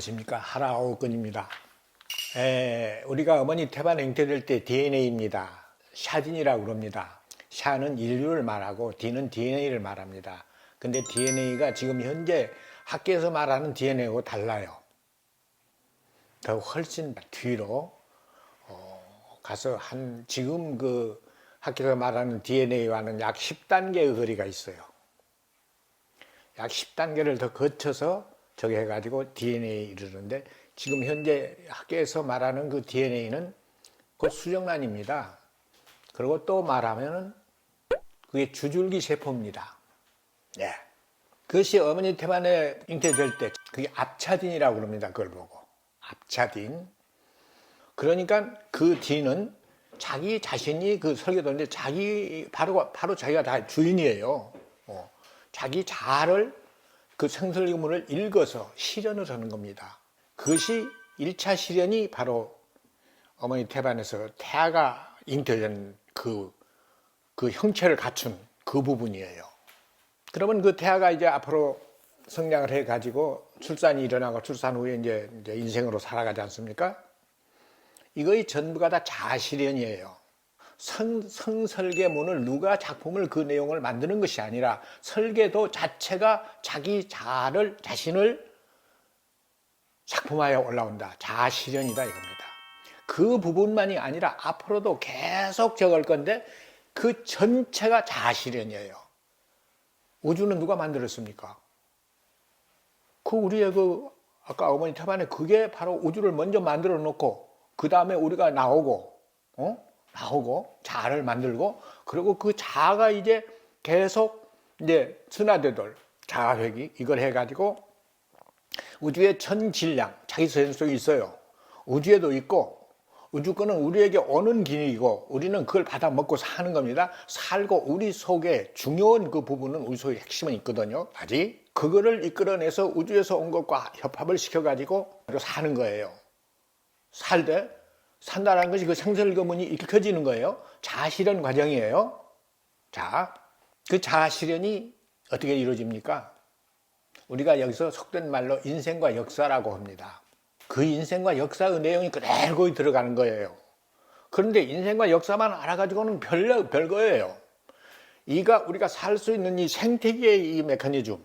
안녕하십니까. 하라오건입니다. 우리가 어머니 태반에 잉태될 때 DNA입니다. 샤딘이라고 그럽니다. 샤는 인류를 말하고 D는 DNA를 말합니다. 근데 DNA가 지금 현재 학계에서 말하는 DNA하고 달라요. 더 훨씬 뒤로 가서 지금 그 학계에서 말하는 DNA와는 약 10단계의 거리가 있어요. 약 10단계를 더 거쳐서 저기 해가지고 DNA 이르는데, 지금 현재 학계에서 말하는 그 DNA는 곧 수정란입니다. 그리고 또 말하면은 그게 주줄기 세포입니다. 네. 그것이 어머니 태반에 잉태될 때 그게 압차딘이라고 그럽니다. 그걸 보고. 압차딘. 그러니까 그 D는 자기 자신이 그 설계도인데 바로 자기가 다 주인이에요. 자기 자아를 그 생설기문을 읽어서 실현을 하는 겁니다. 그것이 1차 실현이 바로 어머니 태반에서 태아가 잉태된 그 형체를 갖춘 그 부분이에요. 그러면 그 태아가 이제 앞으로 성장을 해가지고 출산이 일어나고 출산 후에 이제 인생으로 살아가지 않습니까? 이거의 전부가 다 자아실현이에요. 성설계문을 누가 작품을 그 내용을 만드는 것이 아니라 설계도 자체가 자기 자신을 작품화해 올라온다. 자아실현이다 이겁니다. 그 부분만이 아니라 앞으로도 계속 적을 건데 그 전체가 자아실현이에요. 우주는 누가 만들었습니까? 우리의 아까 어머니 태반에 그게 바로 우주를 먼저 만들어 놓고 그 다음에 우리가 나오고 자아를 만들고, 그리고 그 자아가 이제 계속 이제 순화되돌 자아회귀 이걸 해가지고 우주의 천질량 자기 소견 속에 있어요. 우주에도 있고 우주권은 우리에게 오는 길이고 우리는 그걸 받아 먹고 사는 겁니다. 살고 우리 속에 중요한 그 부분은 우리 속에 핵심은 있거든요. 아직 그거를 이끌어내서 우주에서 온 것과 협합을 시켜가지고 사는 거예요. 산다라는 것이 그 생설거문이 읽혀지는 거예요. 자아실현 과정이에요. 자, 그 자아실현이 어떻게 이루어집니까? 우리가 여기서 속된 말로 인생과 역사라고 합니다. 그 인생과 역사의 내용이 그대로 거기 들어가는 거예요. 그런데 인생과 역사만 알아가지고는 별거예요. 우리가 살 수 있는 이 생태계의 이 메커니즘,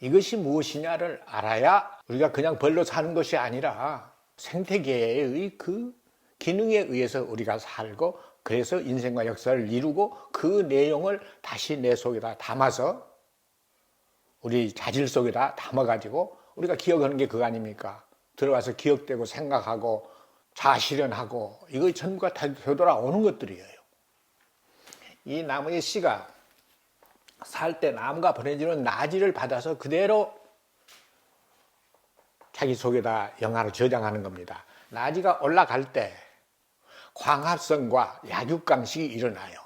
이것이 무엇이냐를 알아야 우리가 그냥 벌로 사는 것이 아니라 생태계의 그 기능에 의해서 우리가 살고, 그래서 인생과 역사를 이루고 그 내용을 다시 내 속에다 담아서 우리 자질 속에다 담아가지고 우리가 기억하는 게 그거 아닙니까? 들어와서 기억되고 생각하고 자아실현하고 이거 전부가 다 되돌아오는 것들이에요. 이 나무의 씨가 살 때 나무가 보내주는 나지를 받아서 그대로 자기 속에다 영하로 저장하는 겁니다. 나지가 올라갈 때 광합성과 약육강식이 일어나요.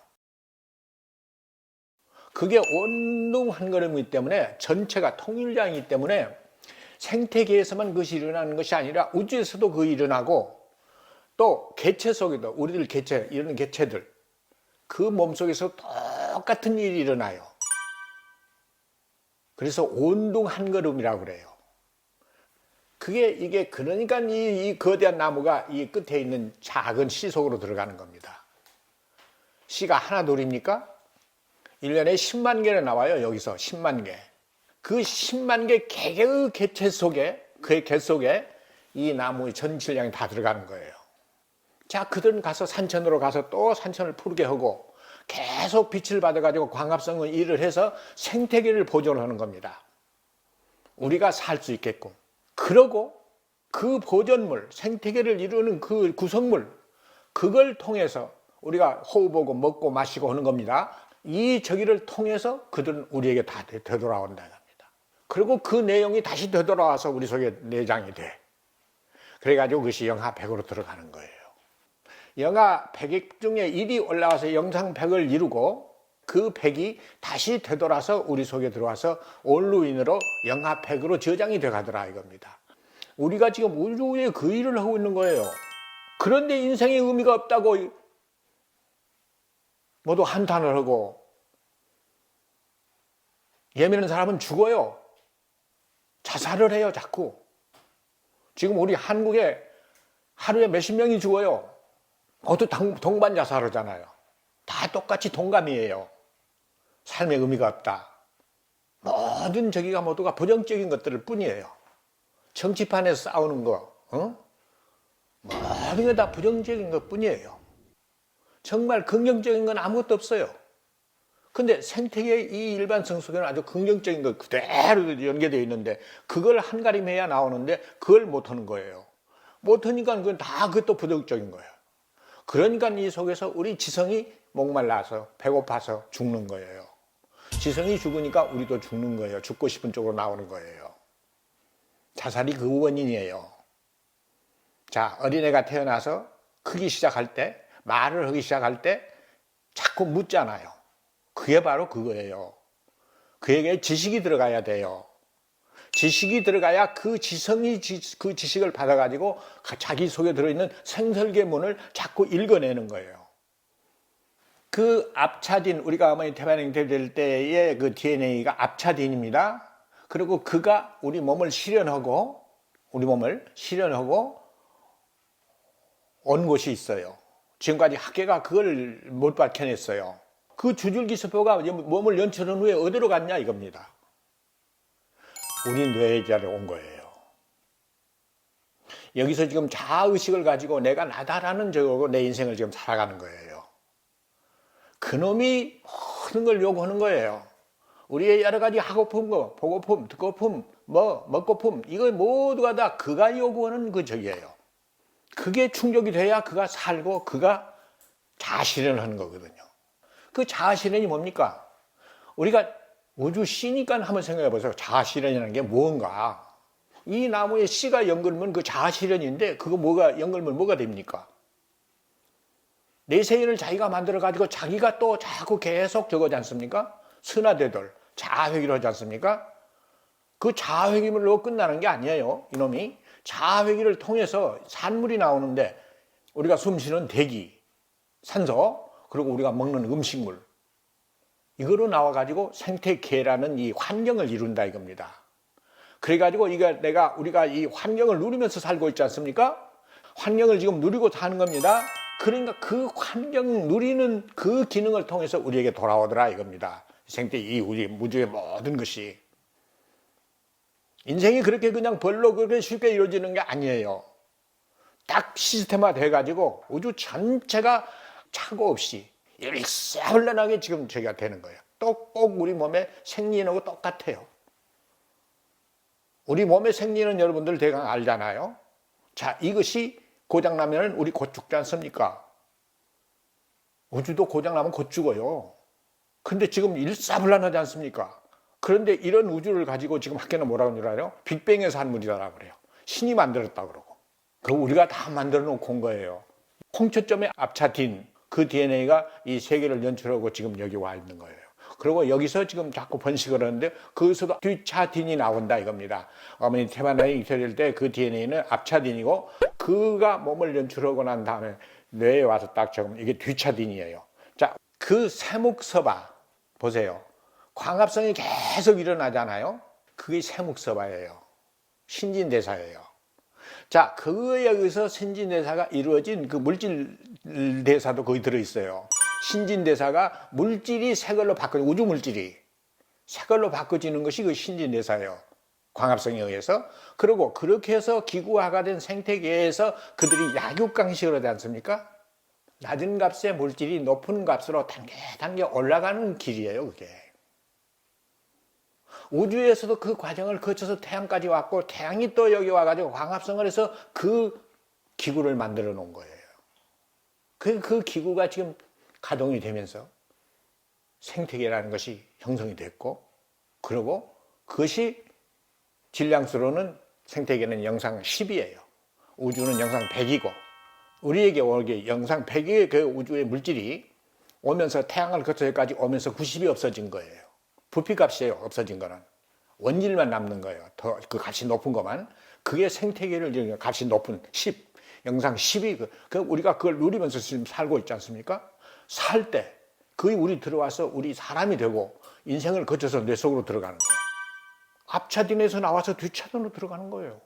그게 온동한 걸음이기 때문에 전체가 통일량이기 때문에 생태계에서만 그것이 일어나는 것이 아니라 우주에서도 그게 일어나고, 또 개체 속에도 우리들 개체, 이런 개체들 그 몸속에서 똑같은 일이 일어나요. 그래서 온동한 걸음이라고 그래요. 이게 그러니까 이 거대한 나무가 이 끝에 있는 작은 씨 속으로 들어가는 겁니다. 씨가 하나 둘입니까? 1년에 10만 개나 나와요. 여기서 10만 개. 그 10만 개 개개의 개체 속에, 그의 개 속에 이 나무의 전질량이 다 들어가는 거예요. 자, 그들은 가서 산천으로 가서 또 산천을 푸르게 하고 계속 빛을 받아가지고 광합성을 일을 해서 생태계를 보존하는 겁니다. 우리가 살 수 있게끔. 그러고 그 보존물, 생태계를 이루는 그 구성물, 그걸 통해서 우리가 호흡하고 먹고 마시고 하는 겁니다. 이 저기를 통해서 그들은 우리에게 다 되돌아온다는 겁니다. 그리고 그 내용이 다시 되돌아와서 우리 속에 내장이 돼. 그래가지고 그것이 영하 100으로 들어가는 거예요. 영하 100 중에 1이 올라와서 영상 100을 이루고 그 100이 다시 되돌아서 우리 속에 들어와서 온루인으로 영하 100으로 저장이 돼가더라 이겁니다. 우리가 지금 우주에 그 일을 하고 있는 거예요. 그런데 인생의 의미가 없다고 모두 한탄을 하고, 예민한 사람은 죽어요. 자살을 해요 자꾸. 지금 우리 한국에 하루에 몇십 명이 죽어요. 모두 동반 자살하잖아요. 다 똑같이 동감이에요. 삶의 의미가 없다. 모든 저기가 모두가 부정적인 것들일 뿐이에요. 정치판에서 싸우는 거, 모든 게 다 부정적인 것 뿐이에요. 정말 긍정적인 건 아무것도 없어요. 근데 생태계의 이 일반성 속에는 아주 긍정적인 것 그대로 연계되어 있는데 그걸 한가림해야 나오는데 그걸 못하는 거예요. 못하니까 그건 다 그것도 부정적인 거예요. 그러니까 이 속에서 우리 지성이 목말라서 배고파서 죽는 거예요. 지성이 죽으니까 우리도 죽는 거예요. 죽고 싶은 쪽으로 나오는 거예요. 자살이 그 원인이에요. 자, 어린애가 태어나서 크기 시작할 때, 말을 하기 시작할 때 자꾸 묻잖아요. 그게 바로 그거예요. 그에게 지식이 들어가야 돼요. 지식이 들어가야 그 지성이 그 지식을 받아가지고 자기 속에 들어있는 생설계문을 자꾸 읽어내는 거예요. 그 압차딘, 우리가 어머니 태반행태 될 때의 그 DNA가 압차딘입니다. 그리고 그가 우리 몸을 실현하고 온 곳이 있어요. 지금까지 학계가 그걸 못 밝혀냈어요. 그 주줄기세포가 몸을 연출한 후에 어디로 갔냐 이겁니다. 우리 뇌자로 온 거예요. 여기서 지금 자아의식을 가지고 내가 나다라는 저거고 내 인생을 지금 살아가는 거예요. 그놈이 모든 걸 요구하는 거예요. 우리의 여러 가지 하고픈 거, 보고품, 듣고품, 먹고품 이거 모두가 다 그가 요구하는 그 적이에요. 그게 충족이 돼야 그가 살고 그가 자아실현하는 거거든요. 그 자아실현이 뭡니까? 우리가 우주 씨니까 한번 생각해 보세요. 자아실현이라는 게 뭔가? 이 나무에 씨가 연결면 그 자아실현인데 그거 연결면 뭐가 됩니까? 내세인을 자기가 만들어가지고 자기가 또 자꾸 계속 저거지 않습니까? 선화대돌, 자아회귀를 하지 않습니까? 그 자아회귀물로 끝나는 게 아니에요. 이놈이 자아회귀를 통해서 산물이 나오는데 우리가 숨쉬는 대기, 산소, 그리고 우리가 먹는 음식물 이거로 나와가지고 생태계라는 이 환경을 이룬다 이겁니다. 그래가지고 우리가 이 환경을 누리면서 살고 있지 않습니까? 환경을 지금 누리고 사는 겁니다. 그러니까 그 환경 누리는 그 기능을 통해서 우리에게 돌아오더라 이겁니다. 이 우리 우주의 모든 것이. 인생이 그렇게 그냥 벌로 그렇게 쉽게 이루어지는 게 아니에요. 딱 시스템화 돼가지고 우주 전체가 착오 없이 일사불란하게 지금 저기가 되는 거예요. 또 꼭 우리 몸의 생리하고 똑같아요. 우리 몸의 생리는 여러분들 대강 알잖아요. 자, 이것이 고장나면 우리 곧 죽지 않습니까? 우주도 고장나면 곧 죽어요. 근데 지금 일사불란하지 않습니까? 그런데 이런 우주를 가지고 지금 학계는 뭐라고 하는 줄 알아요? 빅뱅에서 한 물이라고 그래요. 신이 만들었다고 그러고. 그 우리가 다 만들어 놓고 온 거예요. 홍초점의 압차딘, 그 DNA가 이 세계를 연출하고 지금 여기 와 있는 거예요. 그리고 여기서 지금 자꾸 번식을 하는데 거기서도 뒤차딘이 나온다 이겁니다. 어머니 태반에 있을 때 그 DNA는 압차딘이고 그가 몸을 연출하고 난 다음에 뇌에 와서 딱 적으면 이게 뒤차딘이에요. 자, 그 세묵서바 보세요. 광합성이 계속 일어나잖아요. 그게 세묵서바예요. 신진대사예요. 자, 그거에 의해서 신진대사가 이루어진 그 물질 대사도 거기 들어있어요. 신진대사가 물질이 새걸로 우주 물질이 새걸로 바꿔지는 것이 그 신진대사예요. 광합성에 의해서. 그리고 그렇게 해서 기구화가 된 생태계에서 그들이 약육강식을 하지 않습니까? 낮은 값의 물질이 높은 값으로 단계 올라가는 길이에요, 그게. 우주에서도 그 과정을 거쳐서 태양까지 왔고 태양이 또 여기 와가지고 광합성을 해서 그 기구를 만들어 놓은 거예요. 그 기구가 지금 가동이 되면서 생태계라는 것이 형성이 됐고 그리고 그것이 질량수로는 생태계는 영상 10이에요. 우주는 영상 100이고 우리에게 오게 영상 100의 그 우주의 물질이 오면서 태양을 거쳐 여기까지 오면서 90이 없어진 거예요. 부피값이에요. 없어진 거는. 원질만 남는 거예요. 더 그 값이 높은 것만. 그게 생태계를 값이 높은 10, 영상 10이 우리가 그걸 누리면서 지금 살고 있지 않습니까? 살 때 거의 우리 들어와서 우리 사람이 되고 인생을 거쳐서 뇌 속으로 들어가는 거예요. 앞차딘에서 나와서 뒷차딘으로 들어가는 거예요.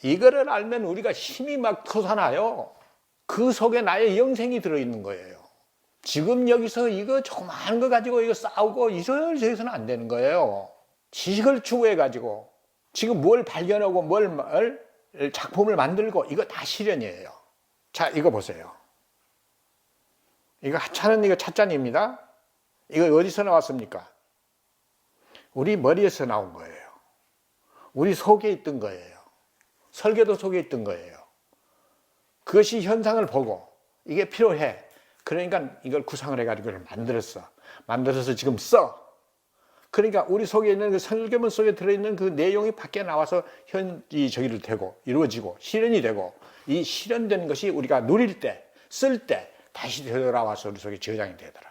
이거를 알면 우리가 힘이 막 솟아나요. 그 속에 나의 영생이 들어있는 거예요. 지금 여기서 이거 조그마한 거 가지고 이거 싸우고 이러서는 안 되는 거예요. 지식을 추구해가지고 지금 뭘 발견하고 뭘 작품을 만들고 이거 다 실현이에요. 자, 이거 보세요. 이거 하찮은 이거 찻잔입니다. 이거 어디서 나왔습니까? 우리 머리에서 나온 거예요. 우리 속에 있던 거예요. 설계도 속에 있던 거예요. 그것이 현상을 보고 이게 필요해. 그러니까 이걸 구상을 해가지고 만들었어. 만들어서 지금 써. 그러니까 우리 속에 있는 그 설계문 속에 들어있는 그 내용이 밖에 나와서 저기를 되고 이루어지고 실현이 되고 이 실현된 것이 우리가 누릴 때, 쓸 때 다시 되돌아와서 우리 속에 저장이 되더라.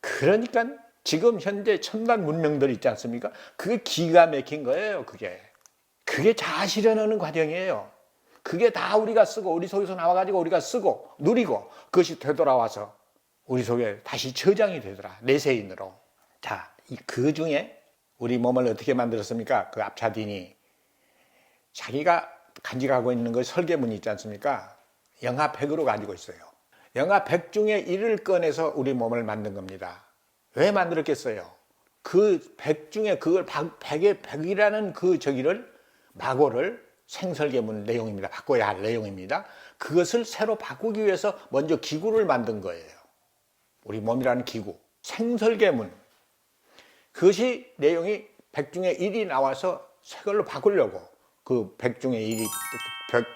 그러니까 지금 현재 첨단 문명들 있지 않습니까? 그게 기가 막힌 거예요. 그게 자아 실현하는 과정이에요. 그게 다 우리가 쓰고 우리 속에서 나와가지고 우리가 쓰고 누리고 그것이 되돌아와서 우리 속에 다시 저장이 되더라. 내세인으로. 자, 그 중에 우리 몸을 어떻게 만들었습니까? 그 압차딘이 자기가 간직하고 있는 그 설계문이 있지 않습니까? 영하 100으로 가지고 있어요. 영하 100 중에 1을 꺼내서 우리 몸을 만든 겁니다. 왜 만들었겠어요? 그 100 중에 그걸 100의 100이라는 그 마고를 생설계문 내용입니다. 바꿔야 할 내용입니다. 그것을 새로 바꾸기 위해서 먼저 기구를 만든 거예요. 우리 몸이라는 기구. 생설계문. 그것이 내용이 100 중에 1이 나와서 새 걸로 바꾸려고 그 100 중에 1이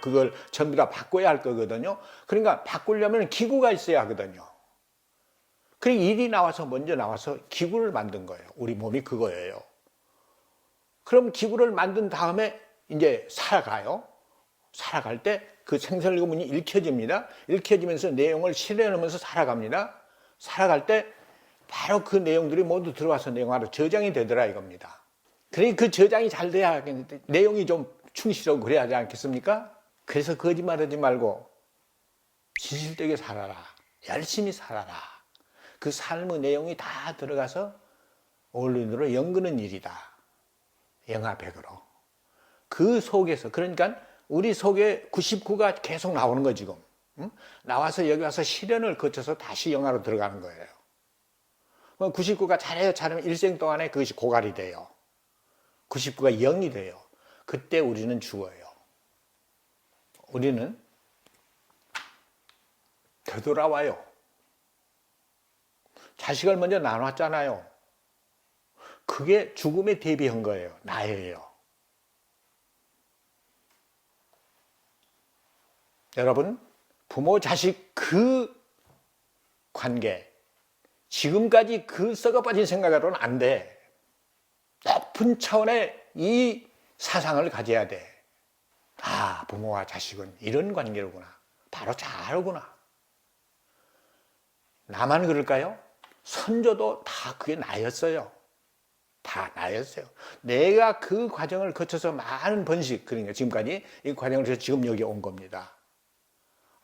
그걸 전부 다 바꿔야 할 거거든요. 그러니까 바꾸려면 기구가 있어야 하거든요. 그러니까 일이 먼저 나와서 기구를 만든 거예요. 우리 몸이 그거예요. 그럼 기구를 만든 다음에 이제 살아가요. 살아갈 때 그 생설계문이 읽혀집니다. 읽혀지면서 내용을 실현하면서 살아갑니다. 살아갈 때 바로 그 내용들이 모두 들어와서 내용하러 저장이 되더라 이겁니다. 그러니 그 저장이 잘 돼야 하겠는데 내용이 좀 충실하고 그래야 하지 않겠습니까? 그래서 거짓말하지 말고 진실되게 살아라. 열심히 살아라. 그 삶의 내용이 다 들어가서 온륜으로 연그는 일이다. 영하 100으로. 그 속에서 그러니까 우리 속에 99가 계속 나오는 거 지금. 응? 나와서 여기 와서 실현을 거쳐서 다시 영하로 들어가는 거예요. 99가 잘하면 일생 동안에 그것이 고갈이 돼요. 99가 0이 돼요. 그때 우리는 죽어요. 우리는 되돌아와요. 자식을 먼저 나눴잖아요. 그게 죽음에 대비한 거예요. 나예요. 여러분, 부모 자식 그 관계 지금까지 그 썩어빠진 생각으로는 안 돼. 높은 차원의 이 사상을 가져야 돼. 아, 부모와 자식은 이런 관계로구나. 바로 자아로구나. 나만 그럴까요? 선조도 다 그게 나였어요. 다 나였어요. 내가 그 과정을 거쳐서 많은 번식, 그러니까 지금까지 이 과정을 거쳐서 지금 여기 온 겁니다.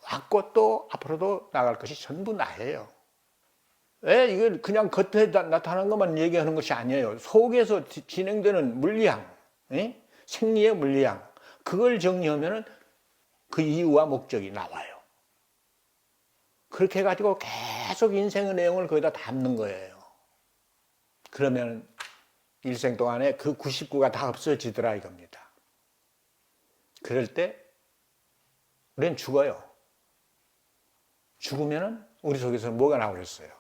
왔고 또 앞으로도 나갈 것이 전부 나예요. 왜 이걸 그냥 겉에 나타나는 것만 얘기하는 것이 아니에요. 속에서 진행되는 물리학, 생리의 물리학, 그걸 정리하면 그 이유와 목적이 나와요. 그렇게 해가지고 계속 인생의 내용을 거기다 담는 거예요. 그러면 일생 동안에 그 99가 다 없어지더라 이겁니다. 그럴 때 우리는 죽어요. 죽으면 우리 속에서 뭐가 나오겠어요?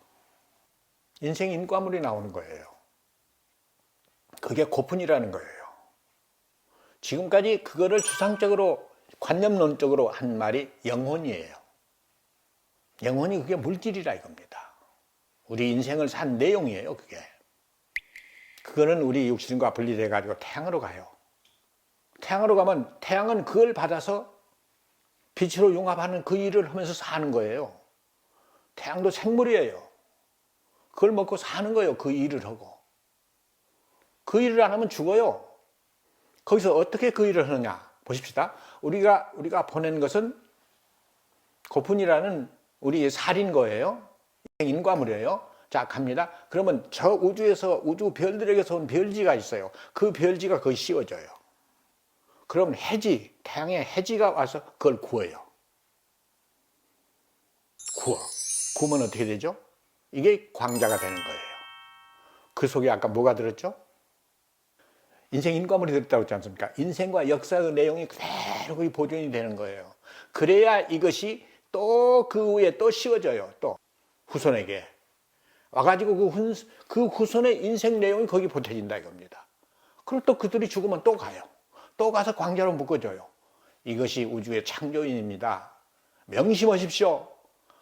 인생 인과물이 나오는 거예요. 그게 고픈이라는 거예요. 지금까지 그거를 추상적으로 관념론적으로 한 말이 영혼이에요. 영혼이 그게 물질이라 이겁니다. 우리 인생을 산 내용이에요, 그게. 그거는 우리 육신과 분리돼 가지고 태양으로 가요. 태양으로 가면 태양은 그걸 받아서 빛으로 융합하는 그 일을 하면서 사는 거예요. 태양도 생물이에요. 그걸 먹고 사는 거예요. 그 일을 하고. 그 일을 안 하면 죽어요. 거기서 어떻게 그 일을 하느냐 보십시다. 우리가 보낸 것은 고픈이라는 우리 살인 거예요. 인과물이에요. 자, 갑니다. 그러면 저 우주에서 우주 별들에게서 온 별지가 있어요. 그 별지가 거기 씌워져요. 그럼 해지, 태양의 해지가 와서 그걸 구워요. 구우면 어떻게 되죠? 이게 광자가 되는 거예요. 그 속에 아까 뭐가 들었죠? 인생 인과물이 들었다고 했지 않습니까? 인생과 역사의 내용이 그대로 거기 보존이 되는 거예요. 그래야 이것이 또 그 후에 또 씌워져요. 또 후손에게 와가지고 그 후손의 인생 내용이 거기 보태진다 이겁니다. 그럼 또 그들이 죽으면 또 가요. 또 가서 광자로 묶어줘요. 이것이 우주의 창조인입니다. 명심하십시오.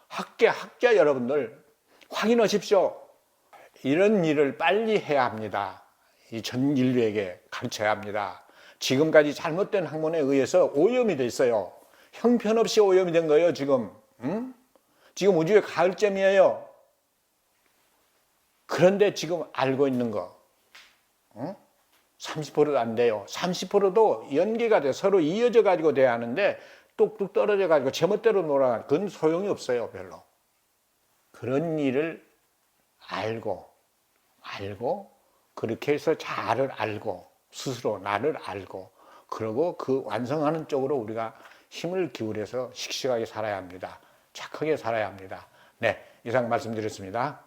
학자 여러분들 확인하십시오. 이런 일을 빨리 해야 합니다. 이 전 인류에게 가르쳐야 합니다. 지금까지 잘못된 학문에 의해서 오염이 됐어요. 형편없이 오염이 된 거예요, 지금. 응? 지금 우주의 가을쯤이에요. 그런데 지금 알고 있는 거, 응? 30%도 안 돼요. 30%도 연계가 돼. 서로 이어져 가지고 돼야 하는데, 뚝뚝 떨어져 가지고 제멋대로 놀아. 그건 소용이 없어요, 별로. 그런 일을 알고, 그렇게 해서 자아를 알고, 스스로 나를 알고, 그러고 그 완성하는 쪽으로 우리가 힘을 기울여서 씩씩하게 살아야 합니다. 착하게 살아야 합니다. 네, 이상 말씀드렸습니다.